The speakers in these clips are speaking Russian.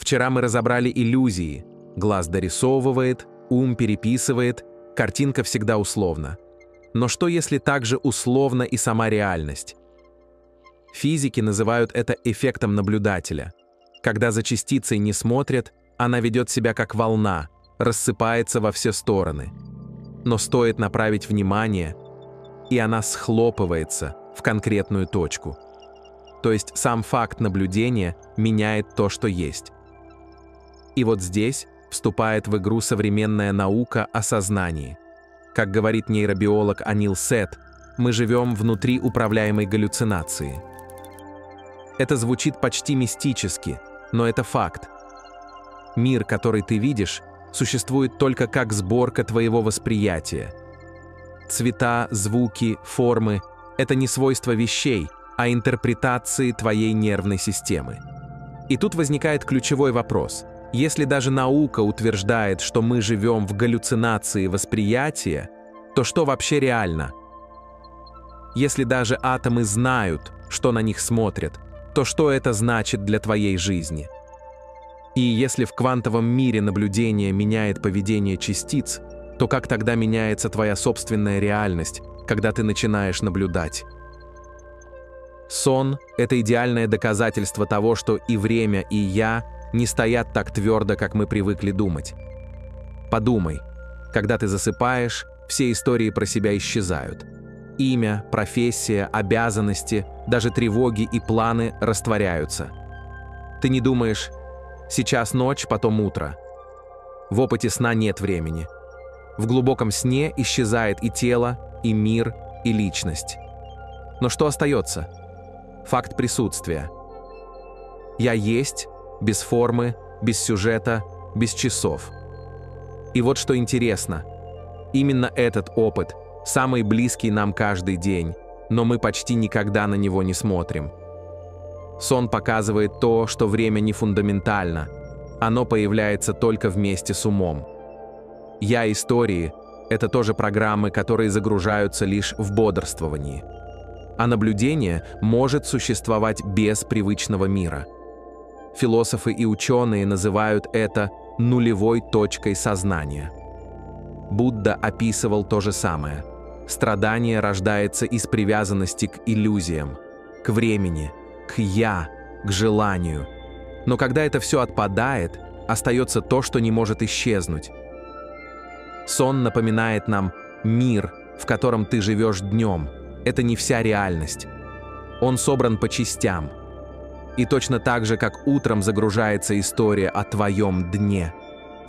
Вчера мы разобрали иллюзии. Глаз дорисовывает, ум переписывает, картинка всегда условна. Но что если также условна и сама реальность? Физики называют это эффектом наблюдателя. Когда за частицей не смотрят, она ведет себя как волна, рассыпается во все стороны. Но стоит направить внимание, и она схлопывается в конкретную точку. То есть сам факт наблюдения меняет то, что есть. И вот здесь вступает в игру современная наука о сознании. Как говорит нейробиолог Анил Сет, мы живем внутри управляемой галлюцинации. Это звучит почти мистически, но это факт. Мир, который ты видишь, существует только как сборка твоего восприятия. Цвета, звуки, формы – это не свойства вещей, а интерпретации твоей нервной системы. И тут возникает ключевой вопрос. Если даже наука утверждает, что мы живем в галлюцинации восприятия, то что вообще реально? Если даже атомы знают, что на них смотрят, то что это значит для твоей жизни? И если в квантовом мире наблюдение меняет поведение частиц, то как тогда меняется твоя собственная реальность, когда ты начинаешь наблюдать? Сон – это идеальное доказательство того, что и время, и я не стоят так твердо, как мы привыкли думать. Подумай, когда ты засыпаешь, все истории про себя исчезают. Имя, профессия, обязанности, даже тревоги и планы растворяются. Ты не думаешь: сейчас ночь, потом утро. В опыте сна нет времени. В глубоком сне исчезает и тело, и мир, и личность. Но что остается? Факт присутствия. Я есть, без формы, без сюжета, без часов. И вот что интересно. Именно этот опыт, самый близкий нам каждый день, но мы почти никогда на него не смотрим. Сон показывает то, что время не фундаментально. Оно появляется только вместе с умом. Я-истории – это тоже программы, которые загружаются лишь в бодрствовании. А наблюдение может существовать без привычного мира. Философы и ученые называют это нулевой точкой сознания. Будда описывал то же самое. Страдание рождается из привязанности к иллюзиям, к времени, к «я», к желанию. Но когда это все отпадает, остается то, что не может исчезнуть. Сон напоминает нам мир, в котором ты живешь днем. Это не вся реальность. Он собран по частям. И точно так же, как утром загружается история о твоем дне,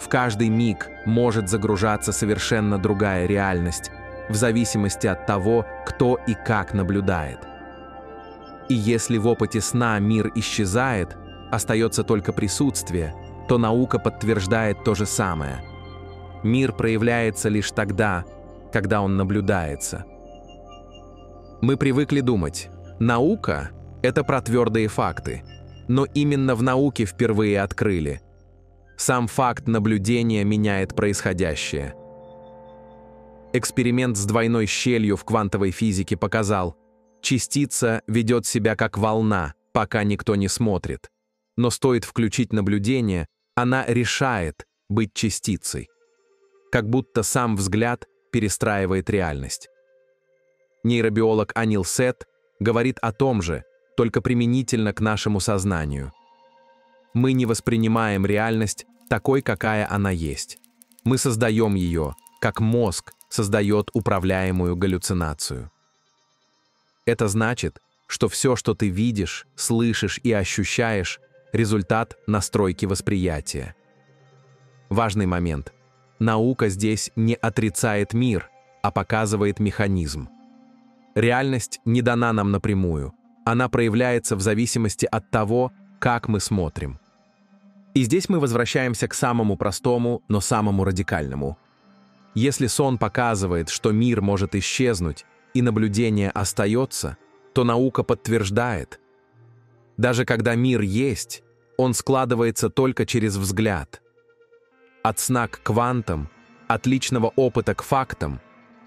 в каждый миг может загружаться совершенно другая реальность, в зависимости от того, кто и как наблюдает. И если в опыте сна мир исчезает, остается только присутствие, то наука подтверждает то же самое. Мир проявляется лишь тогда, когда он наблюдается. Мы привыкли думать, наука – это про твердые факты, но именно в науке впервые открыли. Сам факт наблюдения меняет происходящее. Эксперимент с двойной щелью в квантовой физике показал, частица ведет себя как волна, пока никто не смотрит. Но стоит включить наблюдение, она решает быть частицей. Как будто сам взгляд перестраивает реальность. Нейробиолог Анил Сет говорит о том же, только применительно к нашему сознанию. Мы не воспринимаем реальность такой, какая она есть. Мы создаем ее, как мозг создает управляемую галлюцинацию. Это значит, что все, что ты видишь, слышишь и ощущаешь, результат настройки восприятия. Важный момент. Наука здесь не отрицает мир, а показывает механизм. Реальность не дана нам напрямую. Она проявляется в зависимости от того, как мы смотрим. И здесь мы возвращаемся к самому простому, но самому радикальному. Если сон показывает, что мир может исчезнуть, и наблюдение остается, то наука подтверждает. Даже когда мир есть, он складывается только через взгляд. От сна к квантам, от личного опыта к фактам,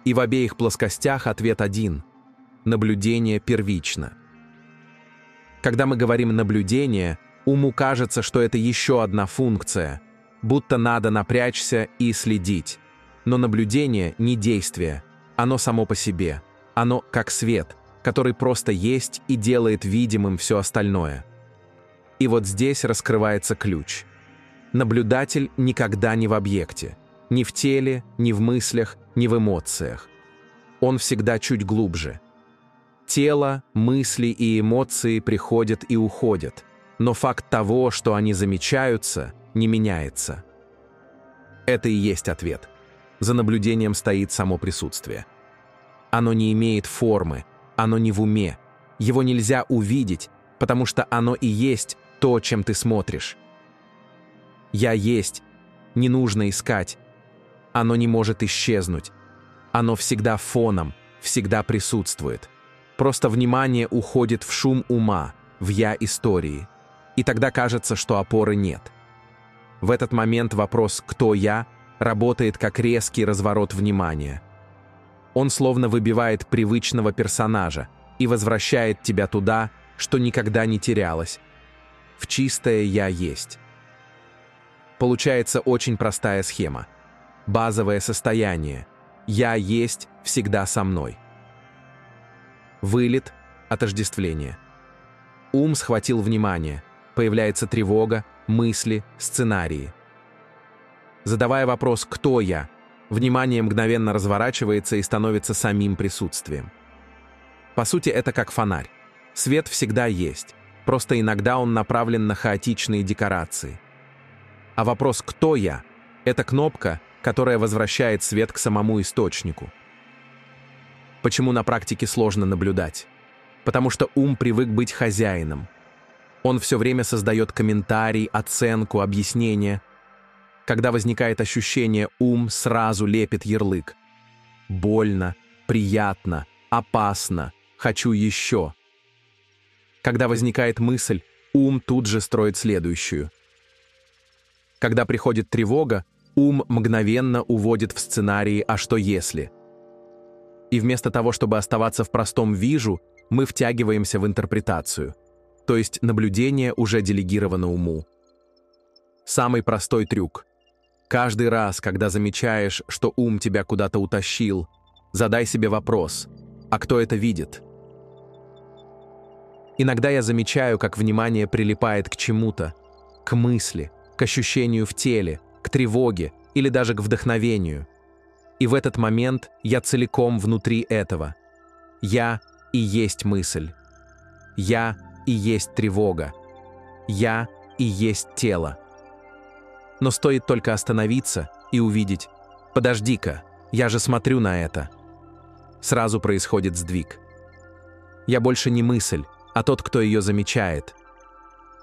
и в обеих плоскостях ответ один – наблюдение первично. Когда мы говорим «наблюдение», Уму кажется, что это еще одна функция, будто надо напрячься и следить. Но наблюдение не действие, оно само по себе. Оно как свет, который просто есть и делает видимым все остальное. И вот здесь раскрывается ключ. Наблюдатель никогда не в объекте, ни в теле, ни в мыслях, ни в эмоциях. Он всегда чуть глубже. Тело, мысли и эмоции приходят и уходят, но факт того, что они замечаются, не меняется. Это и есть ответ. За наблюдением стоит само присутствие. Оно не имеет формы, оно не в уме. Его нельзя увидеть, потому что оно и есть то, чем ты смотришь. «Я есть», не нужно искать. Оно не может исчезнуть. Оно всегда фоном, всегда присутствует. Просто внимание уходит в шум ума, в «я» истории. И тогда кажется, что опоры нет. В этот момент вопрос «кто я?» работает как резкий разворот внимания. Он словно выбивает привычного персонажа и возвращает тебя туда, что никогда не терялось. В чистое «я есть». Получается очень простая схема. Базовое состояние. «Я есть» всегда со мной. Вылет, отождествление. Ум схватил внимание. Появляется тревога, мысли, сценарии. Задавая вопрос «кто я?», внимание мгновенно разворачивается и становится самим присутствием. По сути, это как фонарь. Свет всегда есть, просто иногда он направлен на хаотичные декорации. А вопрос «кто я?» — это кнопка, которая возвращает свет к самому источнику. Почему на практике сложно наблюдать? Потому что ум привык быть хозяином. Он все время создает комментарий, оценку, объяснение. Когда возникает ощущение, ум сразу лепит ярлык. Больно, приятно, опасно, хочу еще. Когда возникает мысль, ум тут же строит следующую. Когда приходит тревога, ум мгновенно уводит в сценарии «а что если?». И вместо того, чтобы оставаться в простом «вижу», мы втягиваемся в интерпретацию. То есть наблюдение уже делегировано уму. Самый простой трюк. Каждый раз, когда замечаешь, что ум тебя куда-то утащил, задай себе вопрос: а кто это видит? Иногда я замечаю, как внимание прилипает к чему-то, к мысли, к ощущению в теле, к тревоге или даже к вдохновению. И в этот момент я целиком внутри этого. Я и есть мысль. Я и есть тревога. Я и есть тело. Но стоит только остановиться и увидеть: подожди-ка, я же смотрю на это. Сразу происходит сдвиг. Я больше не мысль, а тот, кто ее замечает.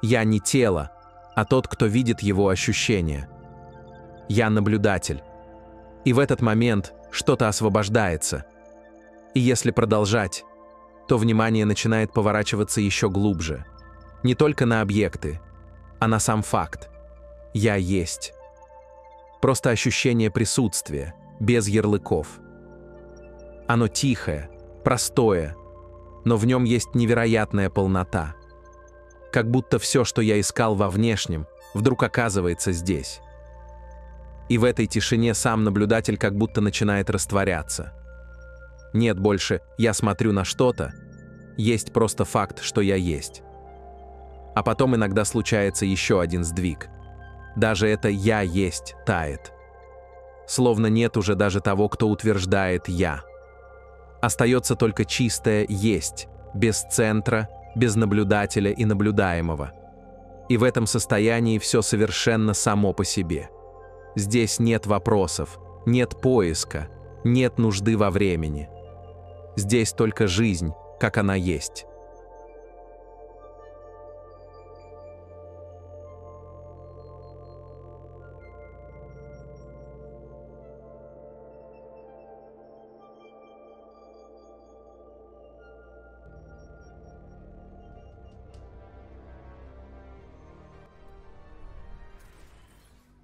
Я не тело, а тот, кто видит его ощущения. Я наблюдатель. И в этот момент что-то освобождается. И если продолжать, то внимание начинает поворачиваться еще глубже. Не только на объекты, а на сам факт. Я есть. Просто ощущение присутствия, без ярлыков. Оно тихое, простое, но в нем есть невероятная полнота. Как будто все, что я искал во внешнем, вдруг оказывается здесь. И в этой тишине сам наблюдатель как будто начинает растворяться. Нет больше «я смотрю на что-то», есть просто факт, что я есть. А потом иногда случается еще один сдвиг. Даже это «я есть» тает. Словно нет уже даже того, кто утверждает «я». Остается только чистое «есть», без центра, без наблюдателя и наблюдаемого. И в этом состоянии все совершенно само по себе. Здесь нет вопросов, нет поиска, нет нужды во времени. Здесь только жизнь, как она есть.